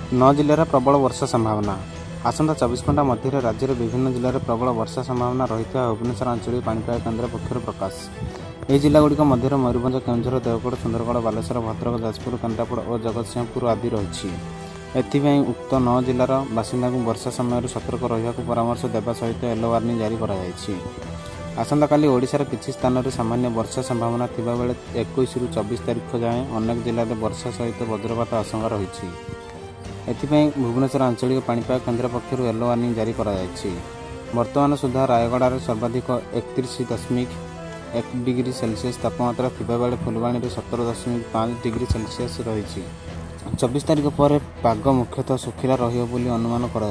9 जिलार प्रबल वर्षा संभावना। आसंता 24 घंटा मध्य राज्य विभिन्न जिले में प्रबल वर्षा संभावना रही भुवनेश्वर आंचलिक पाणीपाग केन्द्र पक्षर प्रकाश। यह जिलागुड़िक मध्य मयूरभंज, केन्दुझर, देवगढ़, सुंदरगढ़, बालेश्वर, भद्रक, जाजपुर, केन्द्रापड़ा और जगतसिंहपुर आदि रही। एथिपाई उक्त 9 जिलार बासिंदा को वर्षा समय सतर्क रहा परामर्श देवा सहित येलो वार्निंग जारी कर आसंता काली ओडिशार किछि स्थान में सामान्य वर्षा संभावना थिबा बेले 21 रु 24 तारिख जाए अनेक जिले में वर्षा सहित वज्रपात आशंका रही। एथिपाई भुवनेश्वर आंचलिक पाणीपाग केन्द्र पक्षर येलो वार्निंग जारी कर वर्तमान सुधा रायगड़ा में सर्वाधिक 31.1 डिग्री सेल्सियस तापमात्रा थिबा बेले फुलवाणी में 17.5 डिग्री सेल्सियस रही। 24 तारिख पर पाग मुख्यतः सुखिला रहिब बोली अनुमान कर।